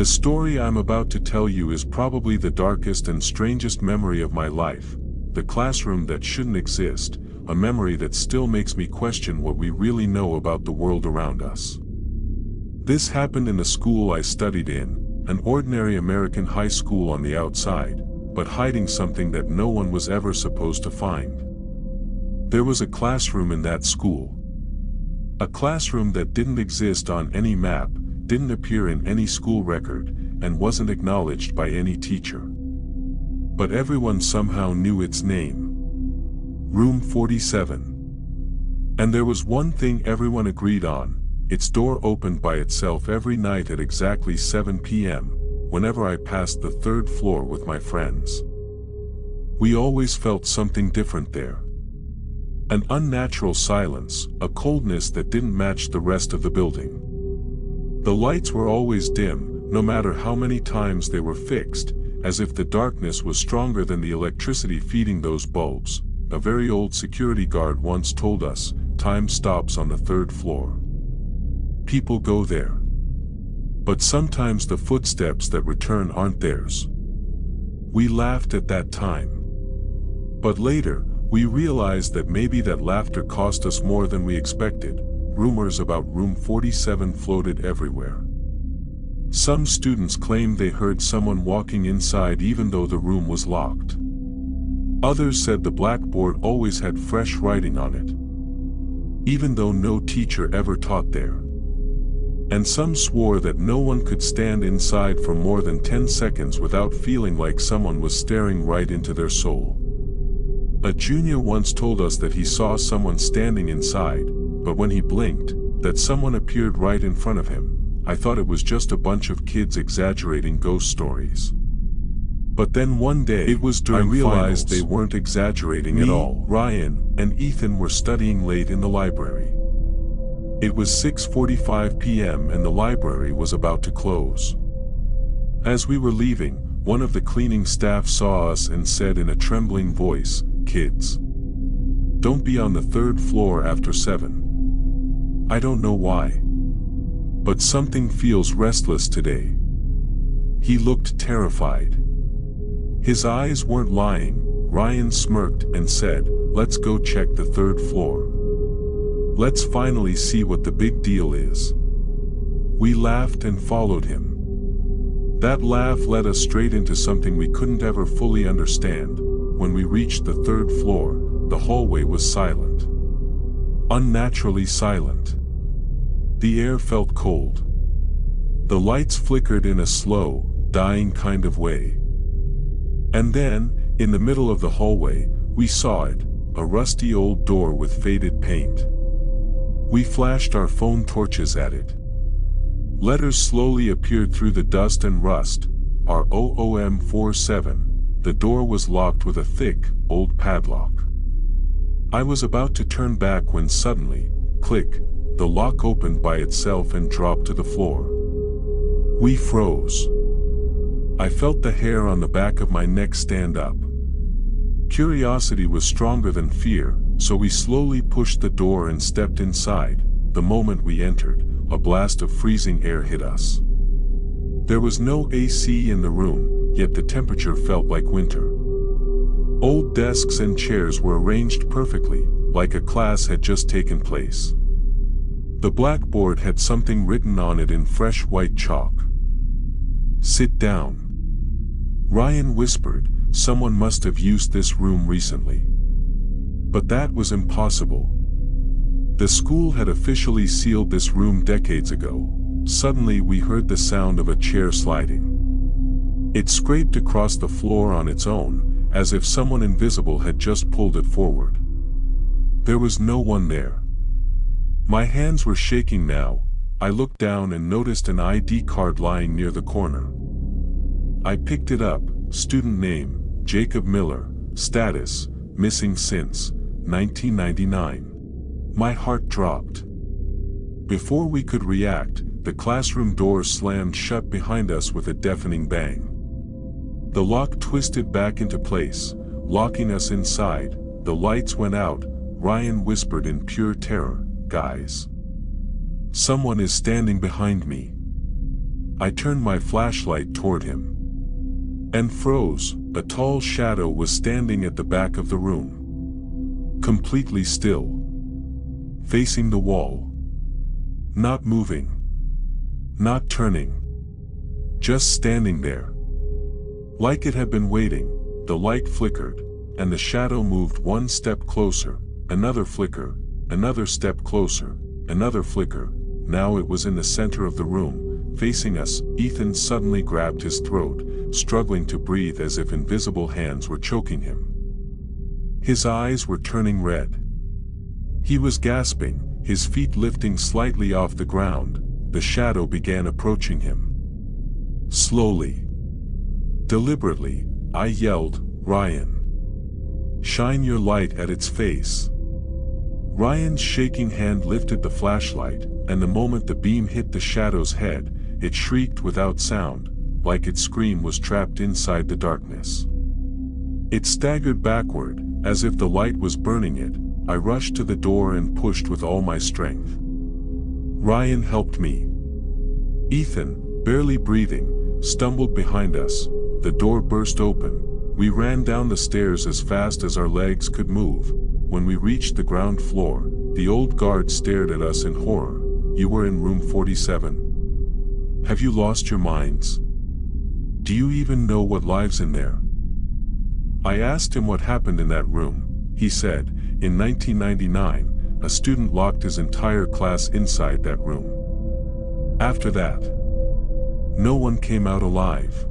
The story I'm about to tell you is probably the darkest and strangest memory of my life, the classroom that shouldn't exist, a memory that still makes me question what we really know about the world around us. This happened in the school I studied in, an ordinary American high school on the outside, but hiding something that no one was ever supposed to find. There was a classroom in that school. A classroom that didn't exist on any map, didn't appear in any school record, and wasn't acknowledged by any teacher. But everyone somehow knew its name. Room 47. And there was one thing everyone agreed on: its door opened by itself every night at exactly 7 p.m., whenever I passed the third floor with my friends. We always felt something different there. An unnatural silence, a coldness that didn't match the rest of the building. The lights were always dim, no matter how many times they were fixed, as if the darkness was stronger than the electricity feeding those bulbs. A very old security guard once told us, "Time stops on the third floor. People go there. But sometimes the footsteps that return aren't theirs." We laughed at that time. But later, we realized that maybe that laughter cost us more than we expected. Rumors about Room 47 floated everywhere. Some students claimed they heard someone walking inside even though the room was locked. Others said the blackboard always had fresh writing on it, even though no teacher ever taught there. And some swore that no one could stand inside for more than 10 seconds without feeling like someone was staring right into their soul. A junior once told us that he saw someone standing inside, but when he blinked, that someone appeared right in front of him. I thought it was just a bunch of kids exaggerating ghost stories. But then one day, I realized they weren't exaggerating at all. Ryan and Ethan were studying late in the library. It was 6:45 p.m. and the library was about to close. As we were leaving, one of the cleaning staff saw us and said in a trembling voice, "Kids, don't be on the third floor after 7. I don't know why, but something feels restless today." He looked terrified. His eyes weren't lying. Ryan smirked and said, "Let's go check the third floor. Let's finally see what the big deal is." We laughed and followed him. That laugh led us straight into something we couldn't ever fully understand. When we reached the third floor, the hallway was silent. Unnaturally silent. The air felt cold. The lights flickered in a slow, dying kind of way. And then, in the middle of the hallway, we saw it, a rusty old door with faded paint. We flashed our phone torches at it. Letters slowly appeared through the dust and rust. ROOM47. The door was locked with a thick, old padlock. I was about to turn back when suddenly, click, the lock opened by itself and dropped to the floor. We froze. I felt the hair on the back of my neck stand up. Curiosity was stronger than fear, so we slowly pushed the door and stepped inside. The moment we entered, a blast of freezing air hit us. There was no AC in the room, yet the temperature felt like winter. Old desks and chairs were arranged perfectly, like a class had just taken place. The blackboard had something written on it in fresh white chalk. "Sit down." Ryan whispered, "Someone must have used this room recently." But that was impossible. The school had officially sealed this room decades ago. Suddenly we heard the sound of a chair sliding. It scraped across the floor on its own, as if someone invisible had just pulled it forward. There was no one there. My hands were shaking now. I looked down and noticed an ID card lying near the corner. I picked it up. Student name, Jacob Miller. Status, missing since 1999. My heart dropped. Before we could react, the classroom door slammed shut behind us with a deafening bang. The lock twisted back into place, locking us inside. The lights went out. Ryan whispered in pure terror, "Guys, someone is standing behind me." I turned my flashlight toward him. And froze. A tall shadow was standing at the back of the room. Completely still. Facing the wall. Not moving. Not turning. Just standing there. Like it had been waiting. The light flickered, and the shadow moved one step closer, another flicker, another step closer, another flicker. Now it was in the center of the room, facing us. Ethan suddenly grabbed his throat, struggling to breathe as if invisible hands were choking him. His eyes were turning red. He was gasping, his feet lifting slightly off the ground. The shadow began approaching him. Slowly. Deliberately, I yelled, "Ryan! Shine your light at its face." Ryan's shaking hand lifted the flashlight, and the moment the beam hit the shadow's head, it shrieked without sound, like its scream was trapped inside the darkness. It staggered backward, as if the light was burning it. I rushed to the door and pushed with all my strength. Ryan helped me. Ethan, barely breathing, stumbled behind us. The door burst open. We ran down the stairs as fast as our legs could move. When we reached the ground floor, the old guard stared at us in horror. "You were in room 47? Have you lost your minds? Do you even know what lives in there?" I asked him what happened in that room. He said, in 1999, a student locked his entire class inside that room. After that, no one came out alive.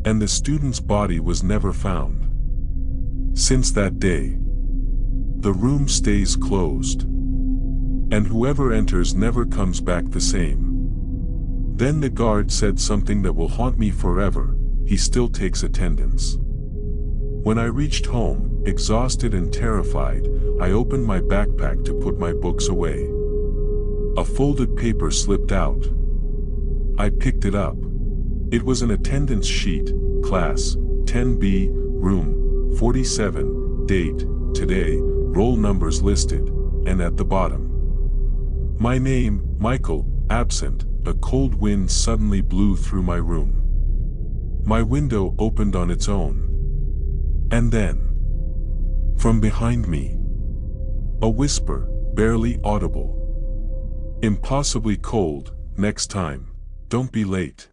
And the student's body was never found. Since that day, the room stays closed. And whoever enters never comes back the same. Then the guard said something that will haunt me forever: he still takes attendance. When I reached home, exhausted and terrified, I opened my backpack to put my books away. A folded paper slipped out. I picked it up. It was an attendance sheet, class, 10B, room, 47, date, today, roll numbers listed, and at the bottom, my name, Michael, absent. A cold wind suddenly blew through my room. My window opened on its own. And then, from behind me, a whisper, barely audible. Impossibly cold. "Next time, don't be late."